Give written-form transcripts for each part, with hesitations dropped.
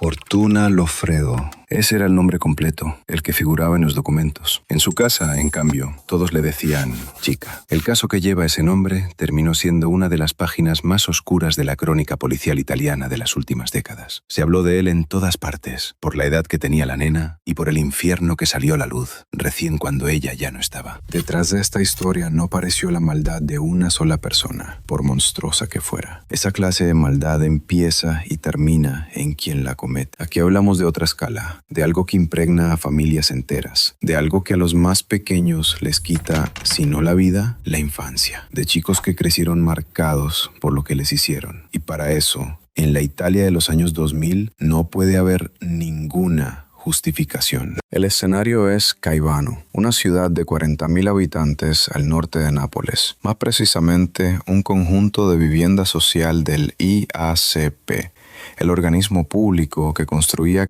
Fortuna Lofredo. Ese era el nombre completo, el que figuraba en los documentos. En su casa, en cambio, todos le decían Chica. El caso que lleva ese nombre terminó siendo una de las páginas más oscuras de la crónica policial italiana de las últimas décadas. Se habló de él en todas partes, por la edad que tenía la nena y por el infierno que salió a la luz, recién cuando ella ya no estaba. Detrás de esta historia no pareció la maldad de una sola persona, por monstruosa que fuera. Esa clase de maldad empieza y termina en quien la comete. Aquí hablamos de otra escala, de algo que impregna a familias enteras, de algo que a los más pequeños les quita, si no la vida, la infancia, de chicos que crecieron marcados por lo que les hicieron. Y para eso, en la Italia de los años 2000, no puede haber ninguna justificación. El escenario es Caivano, una ciudad de 40.000 habitantes al norte de Nápoles, más precisamente un conjunto de vivienda social del IACP, el organismo público que construía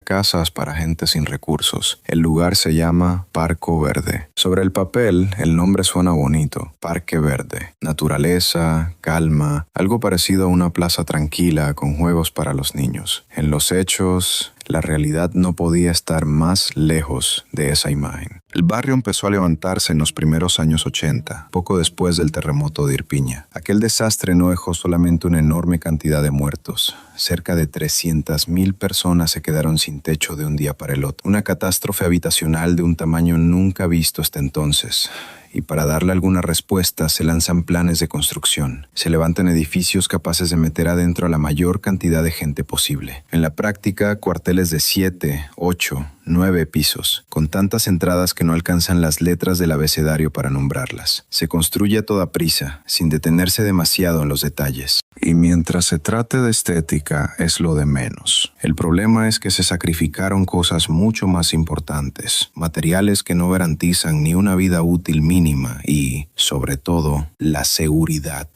casas para gente sin recursos. El lugar se llama Parco Verde. Sobre el papel, el nombre suena bonito. Parque Verde. Naturaleza, calma, algo parecido a una plaza tranquila con juegos para los niños. En los hechos, la realidad no podía estar más lejos de esa imagen. El barrio empezó a levantarse en los primeros años 80, poco después del terremoto de Irpiña. Aquel desastre no dejó solamente una enorme cantidad de muertos. Cerca de 300.000 personas se quedaron sin techo de un día para el otro. Una catástrofe habitacional de un tamaño nunca visto hasta entonces. Y para darle alguna respuesta se lanzan planes de construcción. Se levantan edificios capaces de meter adentro a la mayor cantidad de gente posible. En la práctica, cuarteles de 7, 8, 9 pisos, con tantas entradas que no alcanzan las letras del abecedario para nombrarlas. Se construye a toda prisa, sin detenerse demasiado en los detalles. Y mientras se trate de estética, es lo de menos. El problema es que se sacrificaron cosas mucho más importantes, materiales que no garantizan ni una vida útil mínima y, sobre todo, la seguridad.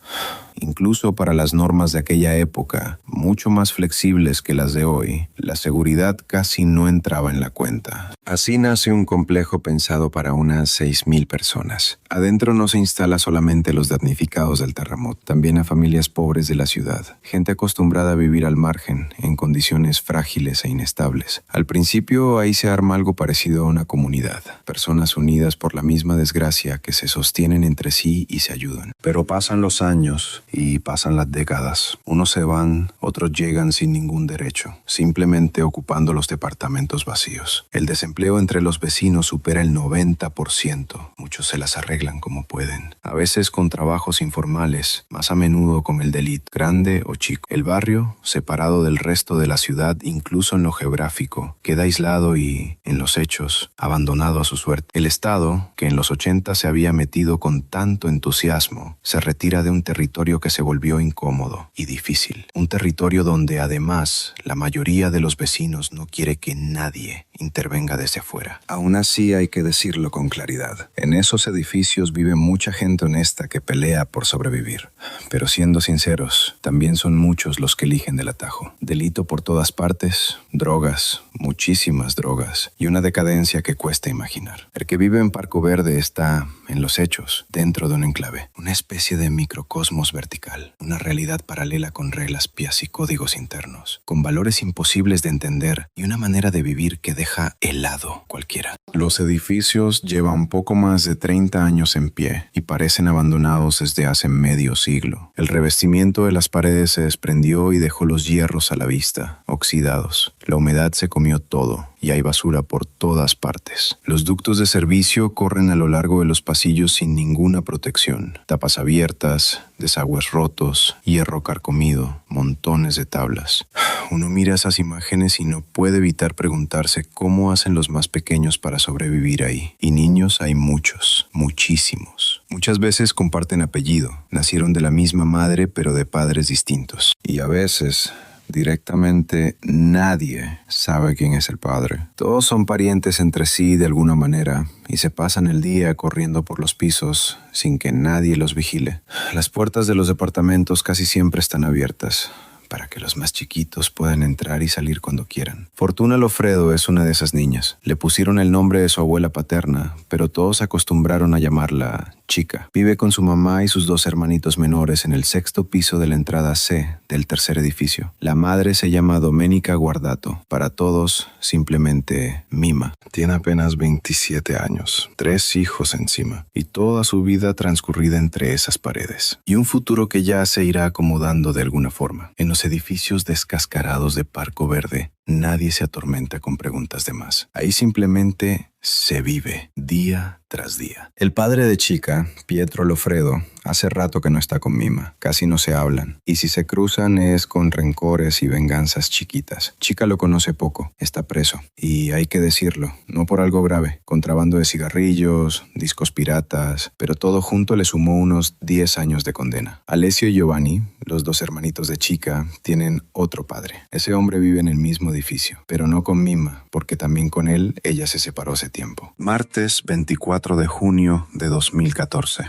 Incluso para las normas de aquella época, mucho más flexibles que las de hoy, la seguridad casi no entraba en la cuenta. Así nace un complejo pensado para unas 6.000 personas. Adentro no se instala solamente a los damnificados del terremoto, también a familias pobres de la ciudad, gente acostumbrada a vivir al margen, en condiciones frágiles e inestables. Al principio ahí se arma algo parecido a una comunidad, personas unidas por la misma desgracia que se sostienen entre sí y se ayudan. Pero pasan los años y pasan las décadas. Unos se van, otros llegan sin ningún derecho, simplemente ocupando los departamentos vacíos. El desempleo entre los vecinos supera el 90%. Muchos se las arreglan como pueden. A veces con trabajos informales, más a menudo con el delito, grande o chico. El barrio, separado del resto de la ciudad, incluso en lo geográfico, queda aislado y, en los hechos, abandonado a su suerte. El Estado, que en los 80 se había metido con tanto entusiasmo, se retira de un territorio que se volvió incómodo y difícil. Un territorio donde, además, la mayoría de los vecinos no quiere que nadie intervenga desde afuera. Aún así hay que decirlo con claridad. En esos edificios vive mucha gente honesta que pelea por sobrevivir. Pero siendo sinceros, también son muchos los que eligen del atajo. Delito por todas partes, drogas, muchísimas drogas, y una decadencia que cuesta imaginar. El que vive en Parco Verde está, en los hechos, dentro de un enclave, una especie de microcosmos vertical, una realidad paralela con reglas pías y códigos internos, con valores imposibles de entender y una manera de vivir que deja helado cualquiera. Los edificios llevan poco más de 30 años en pie y parecen abandonados desde hace medio siglo. El revestimiento de las paredes se desprendió y dejó los hierros a la vista, oxidados. La humedad se comió todo y hay basura por todas partes. Los ductos de servicio corren a lo largo de los pasillos sin ninguna protección. Tapas abiertas, desagües rotos, hierro carcomido, montones de tablas. Uno mira esas imágenes y no puede evitar preguntarse cómo hacen los más pequeños para sobrevivir ahí. Y niños hay muchos, muchísimos. Muchas veces comparten apellido. Nacieron de la misma madre pero de padres distintos. Y a veces directamente nadie sabe quién es el padre. Todos son parientes entre sí de alguna manera y se pasan el día corriendo por los pisos sin que nadie los vigile. Las puertas de los departamentos casi siempre están abiertas para que los más chiquitos puedan entrar y salir cuando quieran. Fortuna Lofredo es una de esas niñas. Le pusieron el nombre de su abuela paterna, pero todos se acostumbraron a llamarla Chica. Vive con su mamá y sus dos hermanitos menores en el 6º piso de la entrada C del 3er edificio. La madre se llama Domenica Guardato. Para todos, simplemente Mima. Tiene apenas 27 años, 3 hijos encima, y toda su vida transcurrida entre esas paredes. Y un futuro que ya se irá acomodando de alguna forma. En los edificios descascarados de Parco Verde, nadie se atormenta con preguntas de más. Ahí simplemente se vive día tras día. El padre de Chica, Pietro Lofredo, hace rato que no está con Mima. Casi no se hablan. Y si se cruzan es con rencores y venganzas chiquitas. Chica lo conoce poco. Está preso. Y hay que decirlo, no por algo grave. Contrabando de cigarrillos, discos piratas, pero todo junto le sumó unos 10 años de condena. Alessio y Giovanni, los dos hermanitos de Chica, tienen otro padre. Ese hombre vive en el mismo edificio, pero no con Mima, porque también con él ella se separó hace tiempo. Martes 24 de junio de 2014.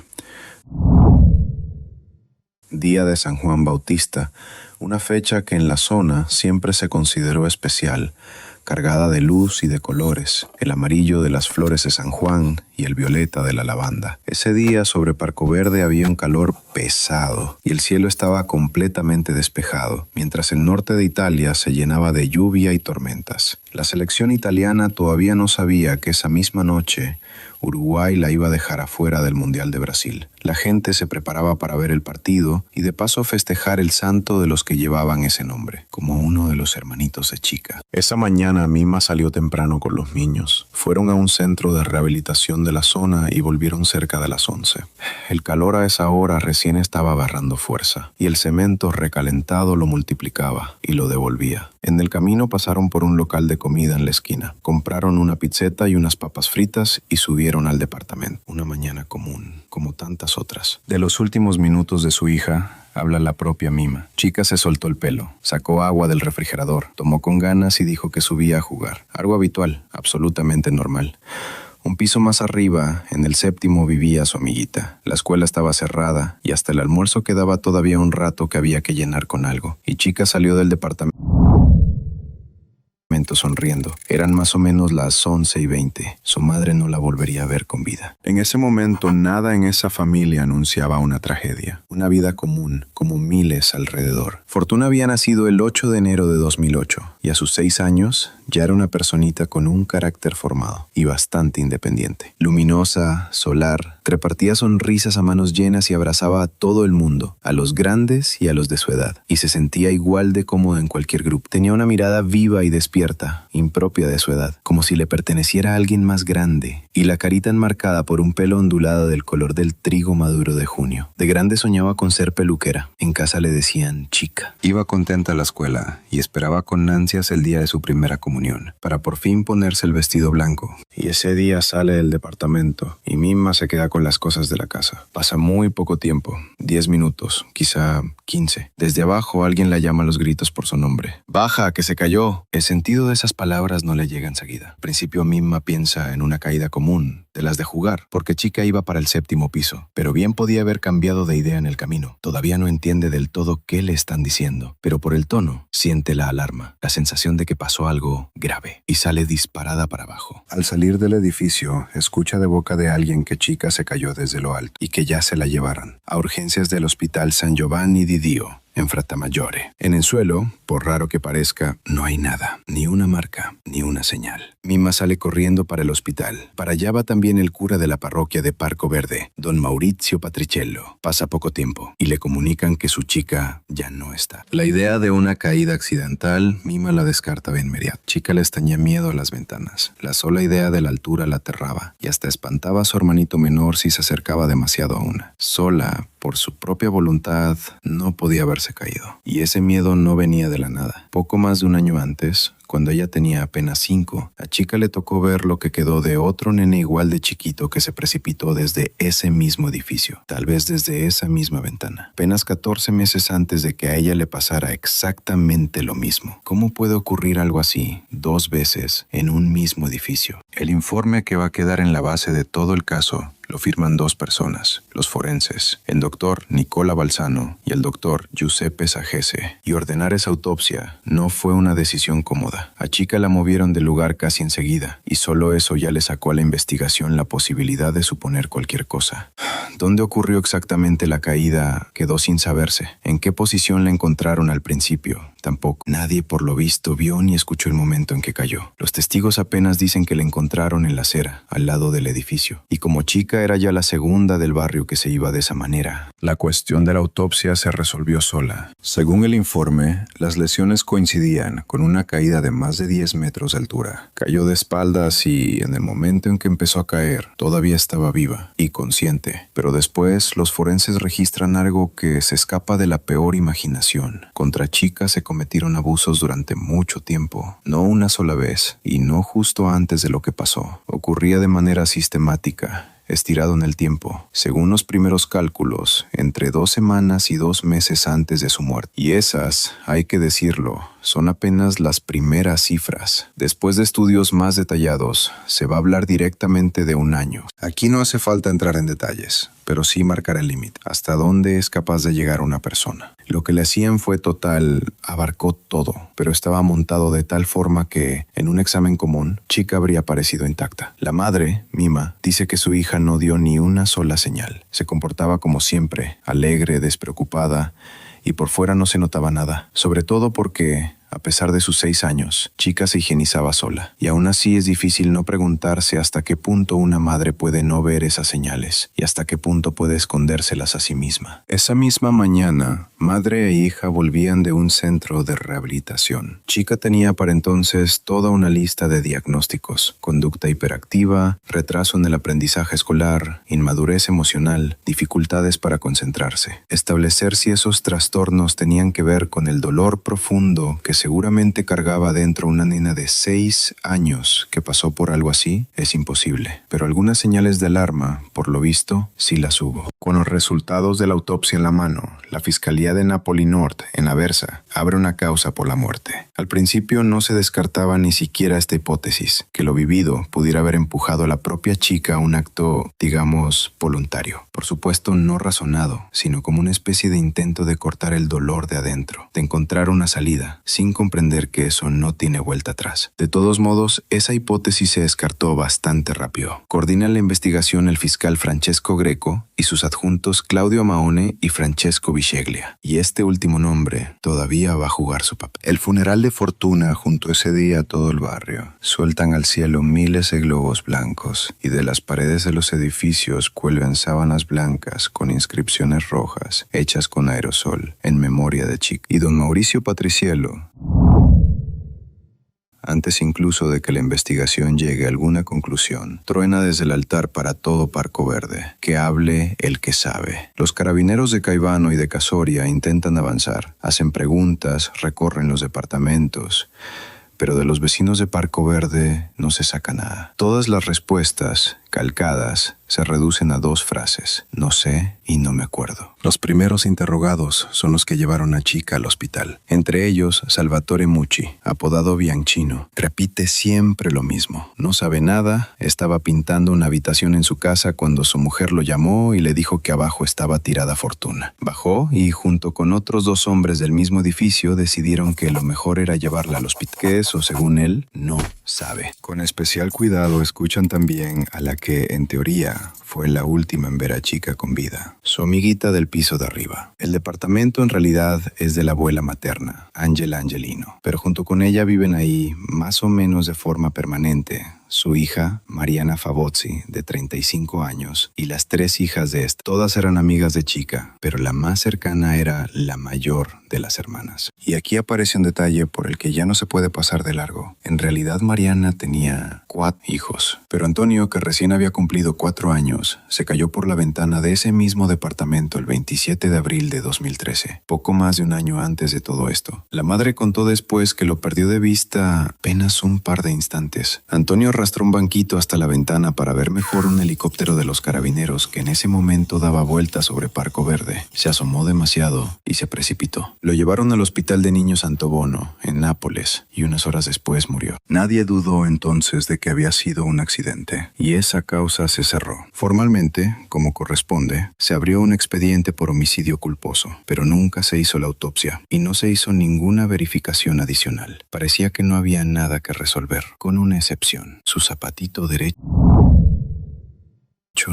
Día de San Juan Bautista, una fecha que en la zona siempre se consideró especial, cargada de luz y de colores, el amarillo de las flores de San Juan y el violeta de la lavanda. Ese día sobre Parco Verde había un calor pesado y el cielo estaba completamente despejado, mientras el norte de Italia se llenaba de lluvia y tormentas. La selección italiana todavía no sabía que esa misma noche Uruguay la iba a dejar afuera del Mundial de Brasil. La gente se preparaba para ver el partido y de paso festejar el santo de los que llevaban ese nombre, como uno de los hermanitos de Chica. Esa mañana Mima salió temprano con los niños. Fueron a un centro de rehabilitación de la zona y volvieron cerca de las 11. El calor a esa hora recién estaba agarrando fuerza y el cemento recalentado lo multiplicaba y lo devolvía. En el camino pasaron por un local de comida en la esquina. Compraron una pizzeta y unas papas fritas y subieron al departamento. Una mañana común, como tantas otras. De los últimos minutos de su hija, habla la propia Mima. Chica se soltó el pelo, sacó agua del refrigerador, tomó con ganas y dijo que subía a jugar. Algo habitual, absolutamente normal. Un piso más arriba, en el 7º, vivía su amiguita. La escuela estaba cerrada y hasta el almuerzo quedaba todavía un rato que había que llenar con algo. Y Chica salió del departamento sonriendo. Eran más o menos las 11:20. Su madre no la volvería a ver con vida. En ese momento, nada en esa familia anunciaba una tragedia. Una vida común, como miles alrededor. Fortuna había nacido el 8 de enero de 2008 y a sus 6 años ya era una personita con un carácter formado y bastante independiente. Luminosa, solar, repartía sonrisas a manos llenas y abrazaba a todo el mundo, a los grandes y a los de su edad, y se sentía igual de cómoda en cualquier grupo. Tenía una mirada viva y despierta, impropia de su edad, como si le perteneciera a alguien más grande, y la carita enmarcada por un pelo ondulado del color del trigo maduro de junio. De grande soñaba con ser peluquera. En casa le decían Chica. Iba contenta a la escuela y esperaba con ansias el día de su primera comunión, para por fin ponerse el vestido blanco. Y ese día sale del departamento y Mima se queda con las cosas de la casa. Pasa muy poco tiempo, 10 minutos, quizá 15. Desde abajo alguien la llama a los gritos por su nombre. ¡Baja, que se cayó! El sentido de esas palabras no le llega enseguida. Al principio Mima piensa en una caída común, de las de jugar, porque Chica iba para el 7º piso, pero bien podía haber cambiado de idea en el camino. Todavía no entiende del todo qué le están diciendo, pero por el tono siente la alarma, la sensación de que pasó algo grave, y sale disparada para abajo. Al salir del edificio, escucha de boca de alguien que Chica se cayó desde lo alto y que ya se la llevaran a urgencias del Hospital San Giovanni di Dio, en Frattamaggiore. En el suelo, por raro que parezca, no hay nada, ni una marca, ni una señal. Mima sale corriendo para el hospital. Para allá va también el cura de la parroquia de Parco Verde, don Maurizio Patriciello. Pasa poco tiempo y le comunican que su chica ya no está. La idea de una caída accidental, Mima la descarta de inmediato. Chica les tenía miedo a las ventanas. La sola idea de la altura la aterraba y hasta espantaba a su hermanito menor si se acercaba demasiado a una. Sola, por su propia voluntad, no podía haberse caído. Y ese miedo no venía de la nada. Poco más de un año antes, cuando ella tenía apenas 5, a Chica le tocó ver lo que quedó de otro nene igual de chiquito que se precipitó desde ese mismo edificio, tal vez desde esa misma ventana. Apenas 14 meses antes de que a ella le pasara exactamente lo mismo. ¿Cómo puede ocurrir algo así 2 veces en un mismo edificio? El informe que va a quedar en la base de todo el caso Lo firman dos personas, los forenses, el doctor Nicola Balzano y el doctor Giuseppe Sagese. Y ordenar esa autopsia no fue una decisión cómoda. A Chica la movieron del lugar casi enseguida, y solo eso ya le sacó a la investigación la posibilidad de suponer cualquier cosa. ¿Dónde ocurrió exactamente la caída? Quedó sin saberse. ¿En qué posición la encontraron al principio? Tampoco. Nadie, por lo visto, vio ni escuchó el momento en que cayó. Los testigos apenas dicen que la encontraron en la acera, al lado del edificio. Y como Chica era ya la segunda del barrio que se iba de esa manera, la cuestión de la autopsia se resolvió sola. Según el informe, las lesiones coincidían con una caída de más de 10 metros de altura. Cayó de espaldas y, en el momento en que empezó a caer, todavía estaba viva y consciente. Pero después, los forenses registran algo que se escapa de la peor imaginación. Contra Chica se cometieron abusos durante mucho tiempo, no una sola vez, y no justo antes de lo que pasó. Ocurría de manera sistemática, estirado en el tiempo, según los primeros cálculos, entre 2 semanas y 2 meses antes de su muerte. Y esas, hay que decirlo, son apenas las primeras cifras. Después de estudios más detallados, se va a hablar directamente de 1 año. Aquí no hace falta entrar en detalles, pero sí marcar el límite, hasta dónde es capaz de llegar una persona. Lo que le hacían fue total, abarcó todo, pero estaba montado de tal forma que, en un examen común, Chica habría aparecido intacta. La madre, Mima, dice que su hija no dio ni una sola señal. Se comportaba como siempre, alegre, despreocupada, y por fuera no se notaba nada, sobre todo porque, a pesar de sus 6 años, Chica se higienizaba sola, y aún así es difícil no preguntarse hasta qué punto una madre puede no ver esas señales y hasta qué punto puede escondérselas a sí misma. Esa misma mañana, madre e hija volvían de un centro de rehabilitación. Chica tenía para entonces toda una lista de diagnósticos: conducta hiperactiva, retraso en el aprendizaje escolar, inmadurez emocional, dificultades para concentrarse. Establecer si esos trastornos tenían que ver con el dolor profundo que seguramente cargaba dentro una nena de 6 años que pasó por algo así es imposible, pero algunas señales de alarma, por lo visto, sí las hubo. Con los resultados de la autopsia en la mano, la Fiscalía de Napoli Norte, en Aversa, abre una causa por la muerte. Al principio no se descartaba ni siquiera esta hipótesis, que lo vivido pudiera haber empujado a la propia Chica a un acto, digamos, voluntario. Por supuesto, no razonado, sino como una especie de intento de cortar el dolor de adentro, de encontrar una salida, sin comprender que eso no tiene vuelta atrás. De todos modos, esa hipótesis se descartó bastante rápido. Coordina la investigación el fiscal Francesco Greco y sus adjuntos Claudio Maone y Francesco Bisceglia, y este último nombre todavía va a jugar su papel. El funeral de Fortuna juntó ese día a todo el barrio. Sueltan al cielo miles de globos blancos y de las paredes de los edificios cuelgan sábanas blancas con inscripciones rojas hechas con aerosol en memoria de Chica. Y don Mauricio Patriciello, antes incluso de que la investigación llegue a alguna conclusión, truena desde el altar para todo Parco Verde: que hable el que sabe. Los carabineros de Caivano y de Casoria intentan avanzar, hacen preguntas, recorren los departamentos, pero de los vecinos de Parco Verde no se saca nada. Todas las respuestas, calcadas, se reducen a 2 frases: no sé y no me acuerdo. Los primeros interrogados son los que llevaron a Chica al hospital. Entre ellos, Salvatore Mucci, apodado Bianchino. Repite siempre lo mismo. No sabe nada, estaba pintando una habitación en su casa cuando su mujer lo llamó y le dijo que abajo estaba tirada Fortuna. Bajó y, junto con otros 2 hombres del mismo edificio, decidieron que lo mejor era llevarla al hospital. Que eso, según él, no sabe. Con especial cuidado escuchan también a la que, en teoría, fue la última en ver a Chica con vida, su amiguita del piso de arriba. El departamento en realidad es de la abuela materna, Angela Angelino, pero junto con ella viven ahí, más o menos de forma permanente, su hija, Mariana Favozzi, de 35 años, y las 3 hijas de esta. Todas eran amigas de Chica, pero la más cercana era la mayor de las hermanas. Y aquí aparece un detalle por el que ya no se puede pasar de largo. En realidad, Mariana tenía 4 hijos, pero Antonio, que recién había cumplido 4 años, se cayó por la ventana de ese mismo departamento el 27 de abril de 2013, poco más de un año antes de todo esto. La madre contó después que lo perdió de vista apenas un par de instantes. Antonio arrastró un banquito hasta la ventana para ver mejor un helicóptero de los carabineros que en ese momento daba vueltas sobre Parco Verde. Se asomó demasiado y se precipitó. Lo llevaron al Hospital de Niños Santo Bono, en Nápoles, y unas horas después murió. Nadie dudó entonces de que había sido un accidente, y esa causa se cerró. Formalmente, como corresponde, se abrió un expediente por homicidio culposo, pero nunca se hizo la autopsia, y no se hizo ninguna verificación adicional. Parecía que no había nada que resolver, con una excepción. Su zapatito derecho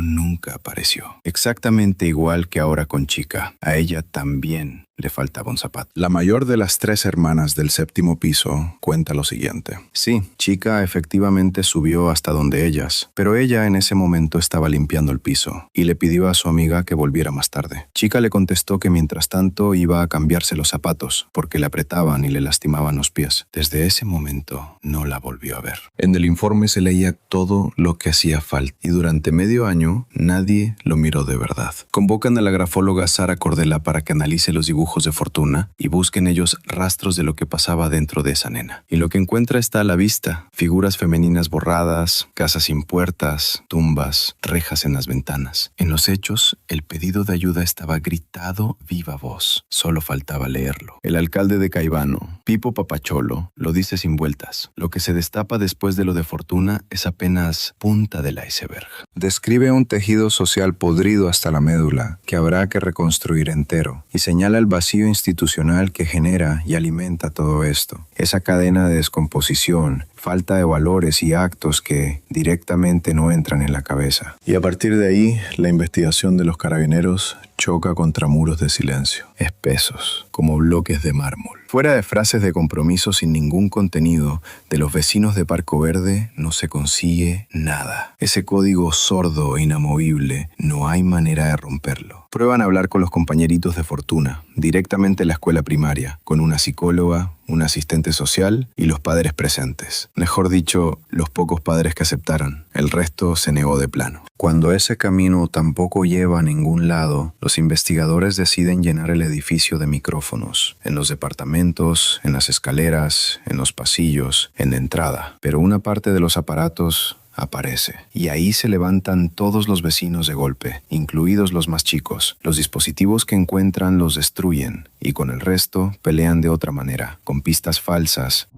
nunca apareció. Exactamente igual que ahora con Chica. A ella también le faltaba un zapato. La mayor de las 3 hermanas del 7º piso cuenta lo siguiente. Sí, Chica efectivamente subió hasta donde ellas, pero ella en ese momento estaba limpiando el piso y le pidió a su amiga que volviera más tarde. Chica le contestó que mientras tanto iba a cambiarse los zapatos porque le apretaban y le lastimaban los pies. Desde ese momento no la volvió a ver. En el informe se leía todo lo que hacía falta y durante medio año nadie lo miró de verdad. Convocan a la grafóloga Sara Cordela para que analice los dibujos de Fortuna y busquen ellos rastros de lo que pasaba dentro de esa nena. Y lo que encuentra está a la vista: figuras femeninas borradas, casas sin puertas, tumbas, rejas en las ventanas. En los hechos, el pedido de ayuda estaba gritado viva voz. Solo faltaba leerlo. El alcalde de Caivano, Pipo Papacholo, lo dice sin vueltas. Lo que se destapa después de lo de Fortuna es apenas punta del iceberg. Describe un tejido social podrido hasta la médula que habrá que reconstruir entero y señala el vacío institucional que genera y alimenta todo esto. Esa cadena de descomposición, falta de valores y actos que directamente no entran en la cabeza. Y a partir de ahí, la investigación de los carabineros choca contra muros de silencio, espesos, como bloques de mármol. Fuera de frases de compromiso sin ningún contenido, de los vecinos de Parco Verde no se consigue nada. Ese código sordo e inamovible, no hay manera de romperlo. Prueban a hablar con los compañeritos de Fortuna, directamente en la escuela primaria, con una psicóloga, un asistente social y los padres presentes. Mejor dicho, los pocos padres que aceptaron. El resto se negó de plano. Cuando ese camino tampoco lleva a ningún lado, los investigadores deciden llenar el edificio de micrófonos, en los departamentos, en las escaleras, en los pasillos, en la entrada. Pero una parte de los aparatos aparece, y ahí se levantan todos los vecinos de golpe, incluidos los más chicos. Los dispositivos que encuentran los destruyen, y con el resto pelean de otra manera, con pistas falsas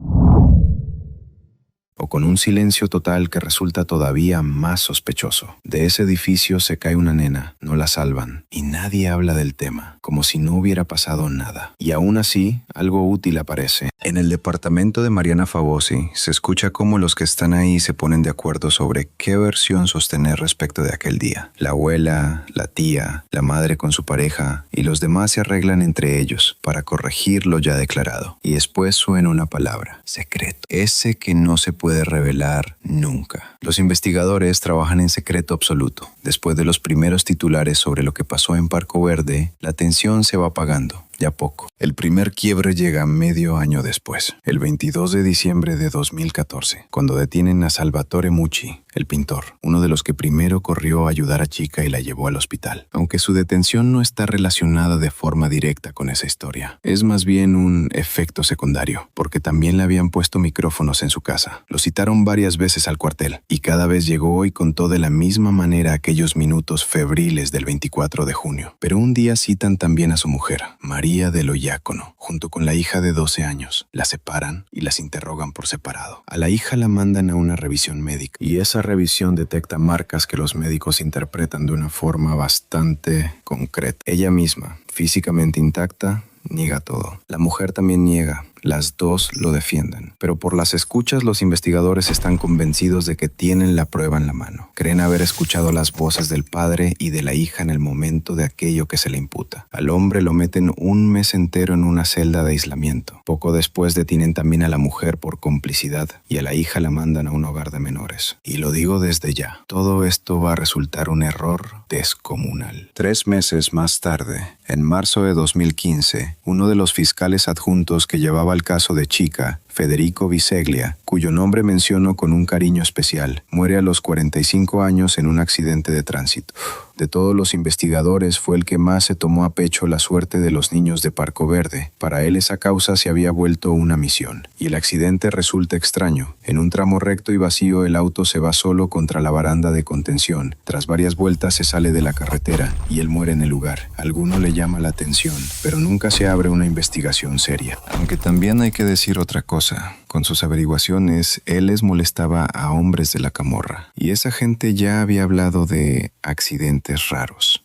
o con un silencio total que resulta todavía más sospechoso. De ese edificio se cae una nena, no la salvan, y nadie habla del tema, como si no hubiera pasado nada. Y aún así, algo útil aparece. En el departamento de Mariana Fabosi se escucha cómo los que están ahí se ponen de acuerdo sobre qué versión sostener respecto de aquel día. La abuela, la tía, la madre con su pareja y los demás se arreglan entre ellos para corregir lo ya declarado. Y después suena una palabra: secreto. Ese que no se puede revelar nunca. Los investigadores trabajan en secreto absoluto. Después de los primeros titulares sobre lo que pasó en Parco Verde, la tensión se va apagando. Ya poco. El primer quiebre llega medio año después, el 22 de diciembre de 2014, cuando detienen a Salvatore Mucci, el pintor, uno de los que primero corrió a ayudar a Chica y la llevó al hospital. Aunque su detención no está relacionada de forma directa con esa historia, es más bien un efecto secundario, porque también le habían puesto micrófonos en su casa. Lo citaron varias veces al cuartel, y cada vez llegó y contó de la misma manera aquellos minutos febriles del 24 de junio. Pero un día citan también a su mujer, María de Loyácono, junto con la hija de 12 años. La separan y las interrogan por separado. A la hija la mandan a una revisión médica, y esa revisión detecta marcas que los médicos interpretan de una forma bastante concreta. Ella misma, físicamente intacta, niega todo. La mujer también niega. Las dos lo defienden, pero por las escuchas los investigadores están convencidos de que tienen la prueba en la mano. Creen haber escuchado las voces del padre y de la hija en el momento de aquello que se le imputa. Al hombre lo meten un mes entero en una celda de aislamiento. Poco después detienen también a la mujer por complicidad y a la hija la mandan a un hogar de menores. Y lo digo desde ya, todo esto va a resultar un error descomunal. 3 meses más tarde, en marzo de 2015, uno de los fiscales adjuntos que llevaba el caso de Chica Federico Biseglia, cuyo nombre menciono con un cariño especial, muere a los 45 años en un accidente de tránsito. De todos los investigadores fue el que más se tomó a pecho la suerte de los niños de Parco Verde. Para él esa causa se había vuelto una misión. Y el accidente resulta extraño. En un tramo recto y vacío el auto se va solo contra la baranda de contención. Tras varias vueltas se sale de la carretera y él muere en el lugar. Alguno le llama la atención, pero nunca se abre una investigación seria. Aunque también hay que decir otra cosa. Con sus averiguaciones, él les molestaba a hombres de la camorra. Y esa gente ya había hablado de accidentes raros.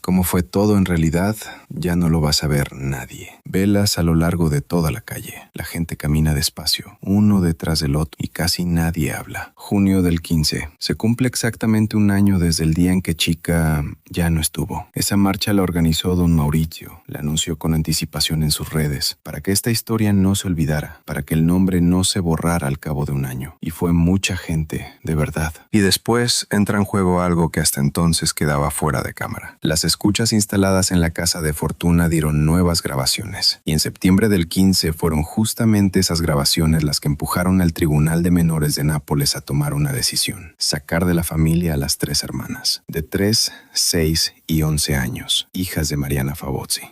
Cómo fue todo en realidad, ya no lo va a saber nadie. Velas a lo largo de toda la calle. La gente camina despacio, uno detrás del otro, y casi nadie habla. Junio del 15. Se cumple exactamente un año desde el día en que Chica ya no estuvo. Esa marcha la organizó don Mauricio. La anunció con anticipación en sus redes, para que esta historia no se olvidara, para que el nombre no se borrara al cabo de un año. Y fue mucha gente, de verdad. Y después entra en juego algo que hasta entonces quedaba fuera de cámara. Las escuchas instaladas en la casa de Fortuna dieron nuevas grabaciones. Y en septiembre del 15 fueron justamente esas grabaciones las que empujaron al Tribunal de Menores de Nápoles a tomar una decisión. Sacar de la familia a las 3 hermanas, de 3, 6 y 11 años, hijas de Mariana Favozzi.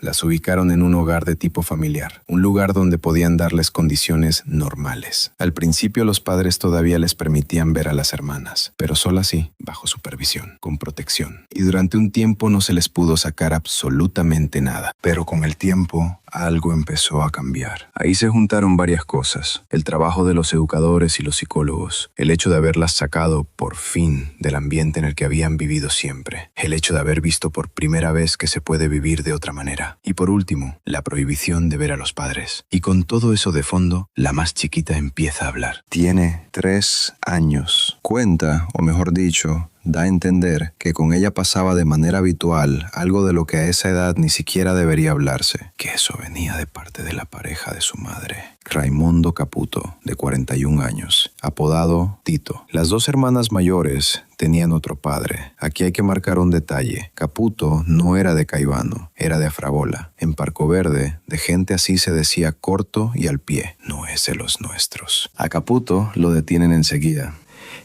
Las ubicaron en un hogar de tipo familiar, un lugar donde podían darles condiciones normales. Al principio los padres todavía les permitían ver a las hermanas, pero solo así, bajo supervisión, con protección. Y durante un tiempo no se les pudo sacar absolutamente nada. Pero con el tiempo, algo empezó a cambiar. Ahí se juntaron varias cosas. El trabajo de los educadores y los psicólogos. El hecho de haberlas sacado, por fin, del ambiente en el que habían vivido siempre. El hecho de haber visto por primera vez que se puede vivir de otra manera. Y por último, la prohibición de ver a los padres. Y con todo eso de fondo, la más chiquita empieza a hablar. Tiene 3 años. Cuenta, o mejor dicho, da a entender que con ella pasaba de manera habitual algo de lo que a esa edad ni siquiera debería hablarse, que eso venía de parte de la pareja de su madre, Raimundo Caputo, de 41 años, apodado Tito. Las 2 hermanas mayores tenían otro padre. Aquí hay que marcar un detalle. Caputo no era de Caivano, era de Afrabola. En Parco Verde, de gente así se decía corto y al pie. No es de los nuestros. A Caputo lo detienen enseguida.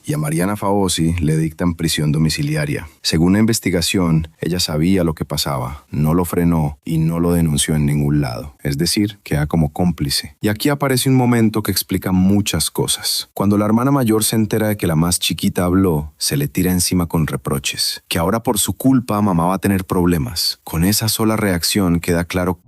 Y a Mariana Favozzi le dictan prisión domiciliaria. Según la investigación, ella sabía lo que pasaba, no lo frenó y no lo denunció en ningún lado. Es decir, queda como cómplice. Y aquí aparece un momento que explica muchas cosas. Cuando la hermana mayor se entera de que la más chiquita habló, se le tira encima con reproches. Que ahora por su culpa mamá va a tener problemas. Con esa sola reacción queda claro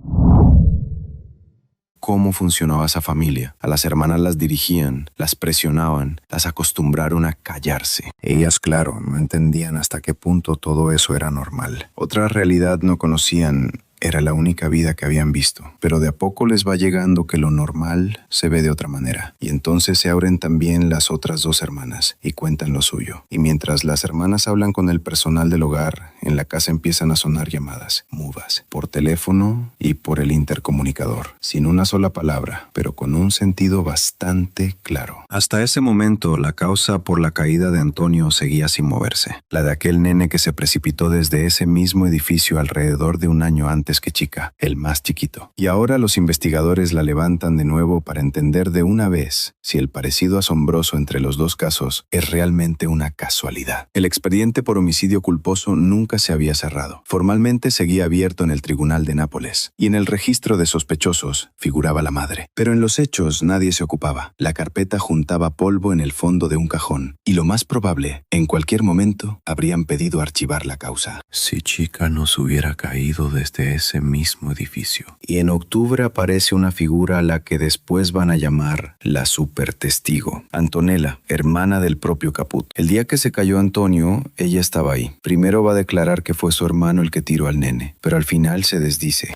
cómo funcionaba esa familia. A las hermanas las dirigían, las presionaban, las acostumbraron a callarse. Ellas, claro, no entendían hasta qué punto todo eso era normal. Otra realidad no conocían. Era la única vida que habían visto, pero de a poco les va llegando que lo normal se ve de otra manera. Y entonces se abren también las otras 2 hermanas y cuentan lo suyo. Y mientras las hermanas hablan con el personal del hogar, en la casa empiezan a sonar llamadas, mudas, por teléfono y por el intercomunicador, sin una sola palabra, pero con un sentido bastante claro. Hasta ese momento, la causa por la caída de Antonio seguía sin moverse. La de aquel nene que se precipitó desde ese mismo edificio alrededor de un año antes que Chica, el más chiquito. Y ahora los investigadores la levantan de nuevo para entender de una vez si el parecido asombroso entre los 2 casos es realmente una casualidad. El expediente por homicidio culposo nunca se había cerrado. Formalmente seguía abierto en el Tribunal de Nápoles, y en el registro de sospechosos figuraba la madre. Pero en los hechos nadie se ocupaba. La carpeta juntaba polvo en el fondo de un cajón, y lo más probable, en cualquier momento, habrían pedido archivar la causa. Si Chica nos hubiera caído desde ese mismo edificio. Y en octubre aparece una figura a la que después van a llamar la supertestigo. Antonella, hermana del propio Caputo. El día que se cayó Antonio, ella estaba ahí. Primero va a declarar que fue su hermano el que tiró al nene, pero al final se desdice.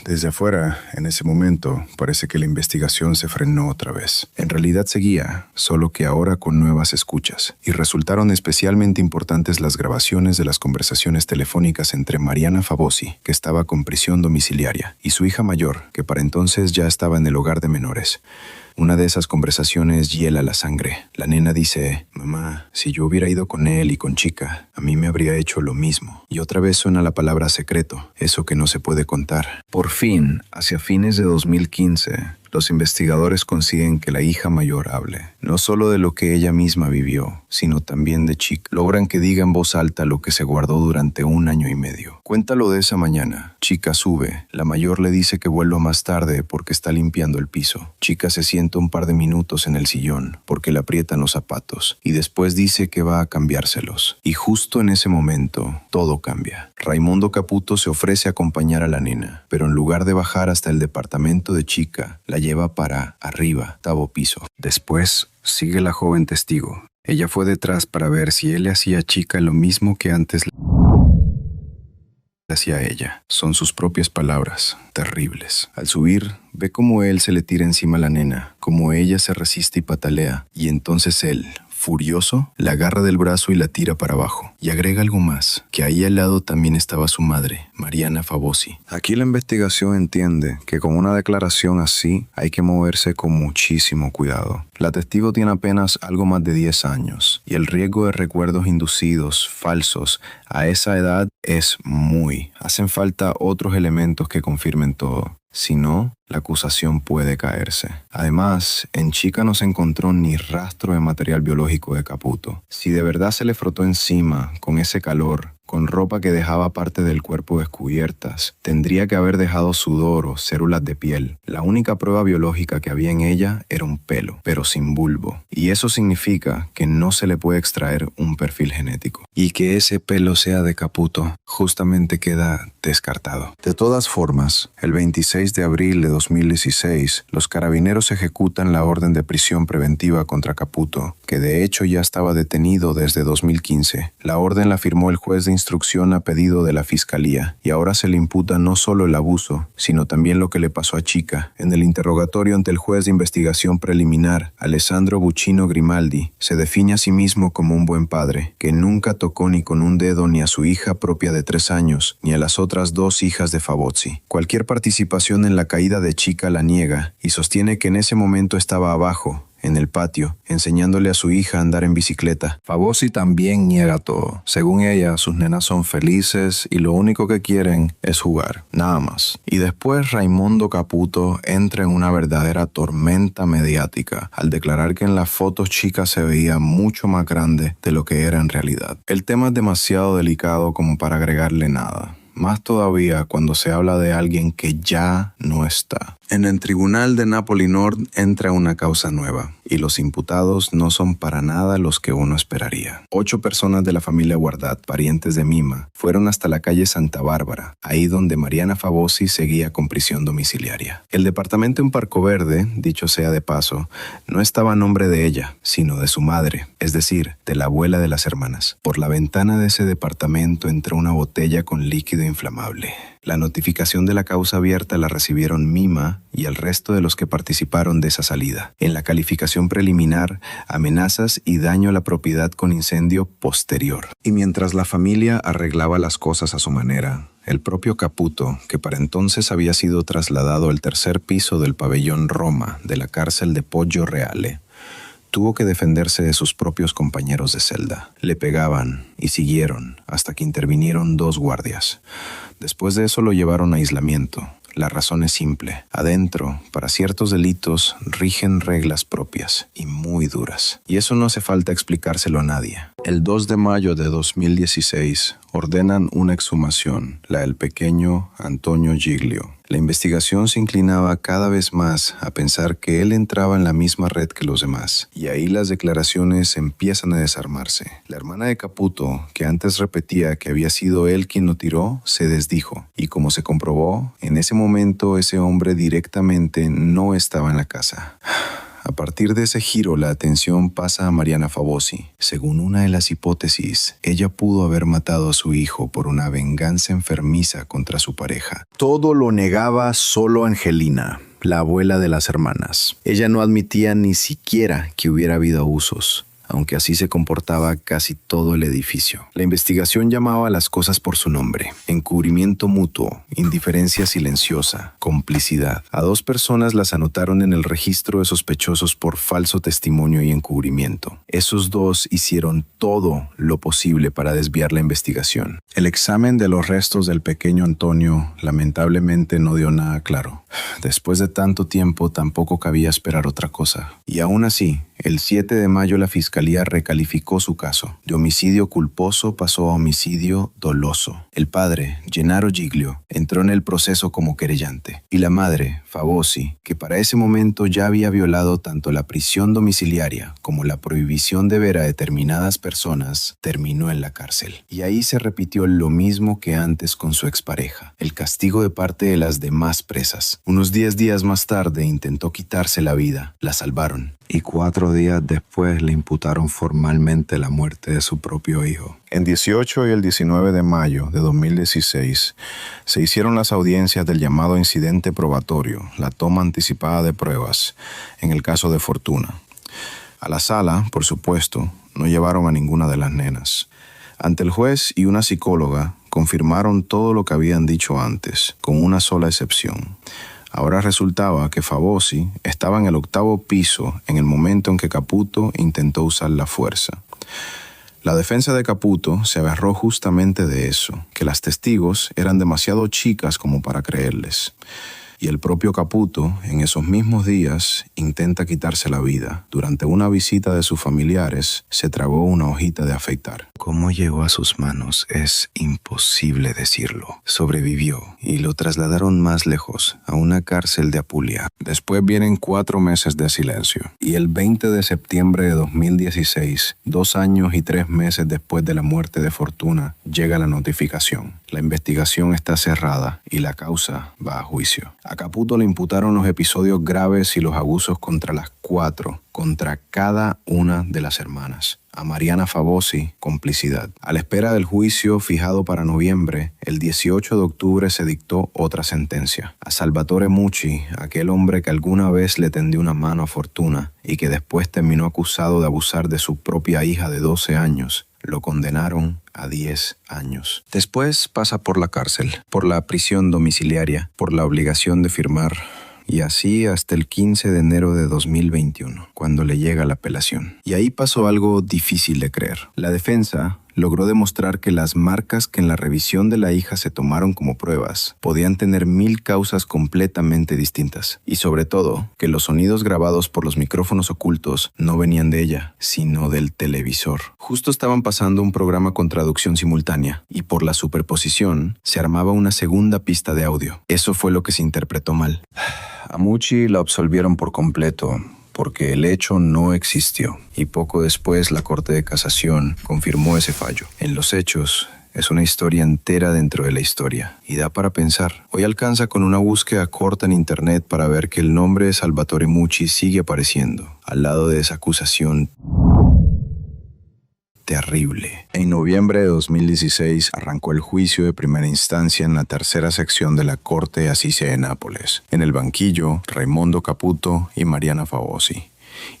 Desde afuera, en ese momento, parece que la investigación se frenó otra vez. En realidad seguía, solo que ahora con nuevas escuchas. Y resultaron especialmente importantes las grabaciones de las conversaciones telefónicas entre Mariana Favozzi, que estaba con prisión domiciliaria, y su hija mayor, que para entonces ya estaba en el hogar de menores. Una de esas conversaciones hiela la sangre. La nena dice: mamá, si yo hubiera ido con él y con Chica, a mí me habría hecho lo mismo. Y otra vez suena la palabra secreto, eso que no se puede contar. Por fin, hacia fines de 2015, los investigadores consiguen que la hija mayor hable, no solo de lo que ella misma vivió, sino también de Chica. Logran que diga en voz alta lo que se guardó durante 1 año y medio. Cuéntalo de esa mañana. Chica sube. La mayor le dice que vuelva más tarde porque está limpiando el piso. Chica se sienta un par de minutos en el sillón porque le aprietan los zapatos y después dice que va a cambiárselos. Y justo en ese momento, todo cambia. Raimundo Caputo se ofrece a acompañar a la nena, pero en lugar de bajar hasta el departamento de Chica, la lleva para arriba, 8º piso. Después sigue la joven testigo. Ella fue detrás para ver si él le hacía a Chica lo mismo que antes le hacía a ella. Son sus propias palabras, terribles. Al subir, ve cómo él se le tira encima a la nena, cómo ella se resiste y patalea, y entonces él, furioso, la agarra del brazo y la tira para abajo. Y agrega algo más, que ahí al lado también estaba su madre, Mariana Favosi. Aquí la investigación entiende que con una declaración así hay que moverse con muchísimo cuidado. La testigo tiene apenas algo más de 10 años y el riesgo de recuerdos inducidos, falsos, a esa edad es muy. Hacen falta otros elementos que confirmen todo. Si no, la acusación puede caerse. Además, en Chica no se encontró ni rastro de material biológico de Caputo. Si de verdad se le frotó encima, con ese calor, con ropa que dejaba parte del cuerpo descubiertas, tendría que haber dejado sudor o células de piel. La única prueba biológica que había en ella era un pelo, pero sin bulbo. Y eso significa que no se le puede extraer un perfil genético. Y que ese pelo sea de Caputo, justamente queda descartado. De todas formas, el 26 de abril de 2016, los carabineros ejecutan la orden de prisión preventiva contra Caputo, que de hecho ya estaba detenido desde 2015. La orden la firmó el juez de instrucción a pedido de la Fiscalía, y ahora se le imputa no solo el abuso, sino también lo que le pasó a Chica. En el interrogatorio ante el juez de investigación preliminar, Alessandro Buccino Grimaldi se define a sí mismo como un buen padre, que nunca tocó ni con un dedo ni a su hija propia de 3 años, ni a las otras 2 hijas de Favosi. Cualquier participación en la caída de Chica la niega y sostiene que en ese momento estaba abajo, en el patio, enseñándole a su hija a andar en bicicleta. Favosi también niega todo. Según ella, sus nenas son felices y lo único que quieren es jugar, nada más. Y después Raimundo Caputo entra en una verdadera tormenta mediática al declarar que en las fotos Chica se veía mucho más grande de lo que era en realidad. El tema es demasiado delicado como para agregarle nada. Más todavía cuando se habla de alguien que ya no está. En el tribunal de Napoli Nord entra una causa nueva y los imputados no son para nada los que uno esperaría. 8 personas de la familia Guardat, parientes de Mima, fueron hasta la calle Santa Bárbara, ahí donde Mariana Favosi seguía con prisión domiciliaria. El departamento en Parco Verde, dicho sea de paso, no estaba a nombre de ella, sino de su madre, es decir, de la abuela de las hermanas. Por la ventana de ese departamento entró una botella con líquido inflamable. La notificación de la causa abierta la recibieron Mima y el resto de los que participaron de esa salida. En la calificación preliminar, amenazas y daño a la propiedad con incendio posterior. Y mientras la familia arreglaba las cosas a su manera, el propio Caputo, que para entonces había sido trasladado al 3er piso del pabellón Roma de la cárcel de Poggio Reale, tuvo que defenderse de sus propios compañeros de celda. Le pegaban y siguieron hasta que intervinieron 2 guardias. Después de eso lo llevaron a aislamiento. La razón es simple. Adentro, para ciertos delitos, rigen reglas propias y muy duras. Y eso no hace falta explicárselo a nadie. El 2 de mayo de 2016 ordenan una exhumación, la del pequeño Antonio Giglio. La investigación se inclinaba cada vez más a pensar que él entraba en la misma red que los demás. Y ahí las declaraciones empiezan a desarmarse. La hermana de Caputo, que antes repetía que había sido él quien lo tiró, se desdijo. Y como se comprobó, en ese momento ese hombre directamente no estaba en la casa. A partir de ese giro, la atención pasa a Mariana Favosi. Según una de las hipótesis, ella pudo haber matado a su hijo por una venganza enfermiza contra su pareja. Todo lo negaba solo Angelina, la abuela de las hermanas. Ella no admitía ni siquiera que hubiera habido abusos. aunque así se comportaba casi todo el edificio. La investigación llamaba a las cosas por su nombre: encubrimiento mutuo, indiferencia silenciosa, complicidad. A 2 personas las anotaron en el registro de sospechosos por falso testimonio y encubrimiento. Esos 2 hicieron todo lo posible para desviar la investigación. El examen de los restos del pequeño Antonio lamentablemente no dio nada claro. Después de tanto tiempo tampoco cabía esperar otra cosa. Y aún así, el 7 de mayo la fiscalía recalificó su caso. De homicidio culposo pasó a homicidio doloso. El padre, Gennaro Giglio, entró en el proceso como querellante. Y la madre, Favosi, que para ese momento ya había violado tanto la prisión domiciliaria como la prohibición de ver a determinadas personas, terminó en la cárcel. Y ahí se repitió lo mismo que antes con su expareja: el castigo de parte de las demás presas. Unos 10 días más tarde intentó quitarse la vida. La salvaron. Y 4 días después le imputaron formalmente la muerte de su propio hijo. En 18 y el 19 de mayo de 2016 se hicieron las audiencias del llamado incidente probatorio, la toma anticipada de pruebas, en el caso de Fortuna. A la sala, por supuesto, no llevaron a ninguna de las nenas. Ante el juez y una psicóloga confirmaron todo lo que habían dicho antes, con una sola excepción. Ahora resultaba que Favosi estaba en el 8º piso en el momento en que Caputo intentó usar la fuerza. La defensa de Caputo se agarró justamente de eso, que las testigos eran demasiado chicas como para creerles. Y el propio Caputo, en esos mismos días, intenta quitarse la vida. Durante una visita de sus familiares, se tragó una hojita de afeitar. Cómo llegó a sus manos es imposible decirlo. Sobrevivió y lo trasladaron más lejos, a una cárcel de Apulia. Después vienen 4 meses de silencio. Y el 20 de septiembre de 2016, 2 años y 3 meses después de la muerte de Fortuna, llega la notificación. La investigación está cerrada y la causa va a juicio. A Caputo le imputaron los episodios graves y los abusos contra las 4, contra cada una de las hermanas. A Mariana Favosi, complicidad. A la espera del juicio fijado para noviembre, el 18 de octubre se dictó otra sentencia. A Salvatore Mucci, aquel hombre que alguna vez le tendió una mano a Fortuna y que después terminó acusado de abusar de su propia hija de 12 años, lo condenaron a 10 años. Después pasa por la cárcel, por la prisión domiciliaria, por la obligación de firmar, y así hasta el 15 de enero de 2021, cuando le llega la apelación. Y ahí pasó algo difícil de creer. La defensa logró demostrar que las marcas que en la revisión de la hija se tomaron como pruebas podían tener 1000 causas completamente distintas. Y sobre todo, que los sonidos grabados por los micrófonos ocultos no venían de ella, sino del televisor. Justo estaban pasando un programa con traducción simultánea, y por la superposición se armaba una segunda pista de audio. Eso fue lo que se interpretó mal. A Mucci la absolvieron por completo, porque el hecho no existió. Y poco después la Corte de Casación confirmó ese fallo. En los hechos, es una historia entera dentro de la historia, y da para pensar. Hoy alcanza con una búsqueda corta en internet para ver que el nombre de Salvatore Mucci sigue apareciendo, al lado de esa acusación terrible. En noviembre de 2016 arrancó el juicio de primera instancia en la 3ª sección de la Corte de Assise de Nápoles. En el banquillo, Raimondo Caputo y Mariana Favosi.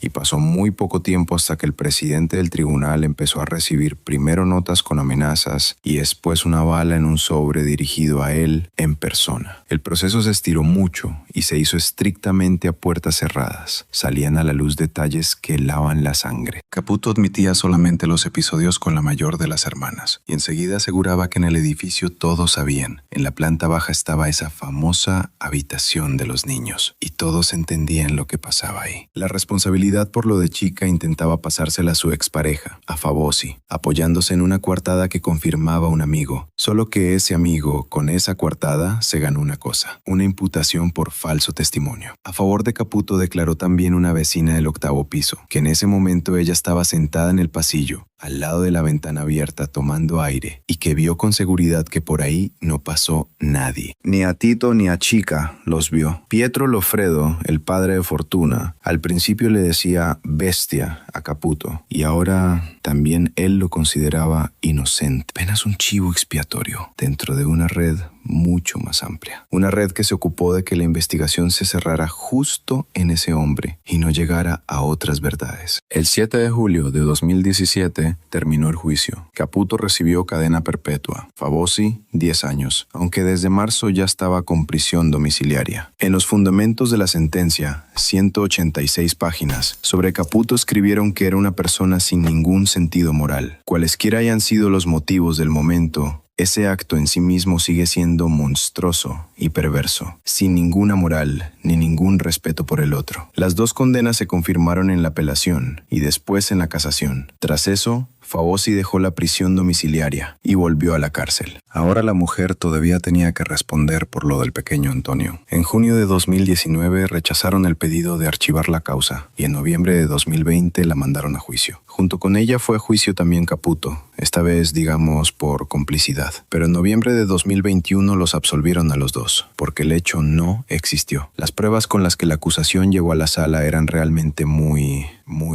Y pasó muy poco tiempo hasta que el presidente del tribunal empezó a recibir primero notas con amenazas y después una bala en un sobre dirigido a él en persona. El proceso se estiró mucho y se hizo estrictamente a puertas cerradas. Salían a la luz detalles que helaban la sangre. Caputo admitía solamente los episodios con la mayor de las hermanas y enseguida aseguraba que en el edificio todos sabían. En la planta baja estaba esa famosa habitación de los niños y todos entendían lo que pasaba ahí. La responsabilidad por lo de Chica intentaba pasársela a su expareja, a Favosi, apoyándose en una coartada que confirmaba un amigo. Solo que ese amigo, con esa coartada, se ganó una cosa: una imputación por falso testimonio. A favor de Caputo declaró también una vecina del 8º piso, que en ese momento ella estaba sentada en el pasillo, al lado de la ventana abierta tomando aire, y que vio con seguridad que por ahí no pasó nadie. Ni a Tito ni a Chica los vio. Pietro Lofredo, el padre de Fortuna, al principio le decía bestia a Caputo, y ahora también él lo consideraba inocente, apenas un chivo expiatorio dentro de una red mucho más amplia. Una red que se ocupó de que la investigación se cerrara justo en ese hombre y no llegara a otras verdades. El 7 de julio de 2017 terminó el juicio. Caputo recibió cadena perpetua. Favosi, 10 años, aunque desde marzo ya estaba con prisión domiciliaria. En los fundamentos de la sentencia, 186 páginas, sobre Caputo escribieron que era una persona sin ningún sentido moral. Cualesquiera hayan sido los motivos del momento, ese acto en sí mismo sigue siendo monstruoso y perverso, sin ninguna moral ni ningún respeto por el otro. Las dos condenas se confirmaron en la apelación y después en la casación. Tras eso, Favosi dejó la prisión domiciliaria y volvió a la cárcel. Ahora la mujer todavía tenía que responder por lo del pequeño Antonio. En junio de 2019 rechazaron el pedido de archivar la causa y en noviembre de 2020 la mandaron a juicio. Junto con ella fue a juicio también Caputo, esta vez digamos por complicidad. Pero en noviembre de 2021 los absolvieron a los dos, porque el hecho no existió. Las pruebas con las que la acusación llegó a la sala eran realmente muy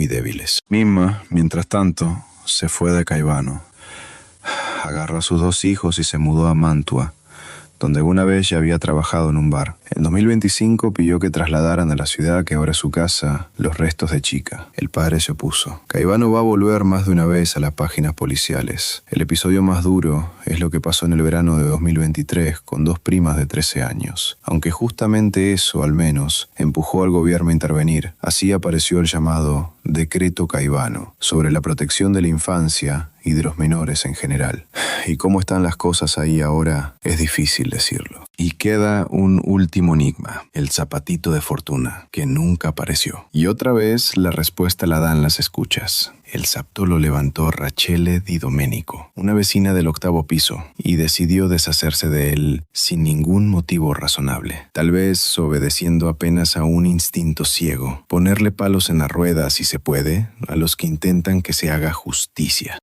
débiles. Mima, mientras tanto, se fue de Caivano. Agarró a sus 2 hijos y se mudó a Mantua, donde una vez ya había trabajado en un bar. En 2025 pidió que trasladaran a la ciudad, que ahora es su casa, los restos de Chica. El padre se opuso. Caivano va a volver más de una vez a las páginas policiales. El episodio más duro es lo que pasó en el verano de 2023 con 2 primas de 13 años. Aunque justamente eso, al menos, empujó al gobierno a intervenir. Así apareció el llamado Decreto Caivano, sobre la protección de la infancia y de los menores en general. Y cómo están las cosas ahí ahora es difícil decirlo. Y queda un último enigma, el zapatito de fortuna, que nunca apareció. Y otra vez la respuesta la dan las escuchas. El sapto lo levantó Rachele Di Domenico, una vecina del 8º piso, y decidió deshacerse de él sin ningún motivo razonable. Tal vez obedeciendo apenas a un instinto ciego, ponerle palos en la rueda si se puede a los que intentan que se haga justicia.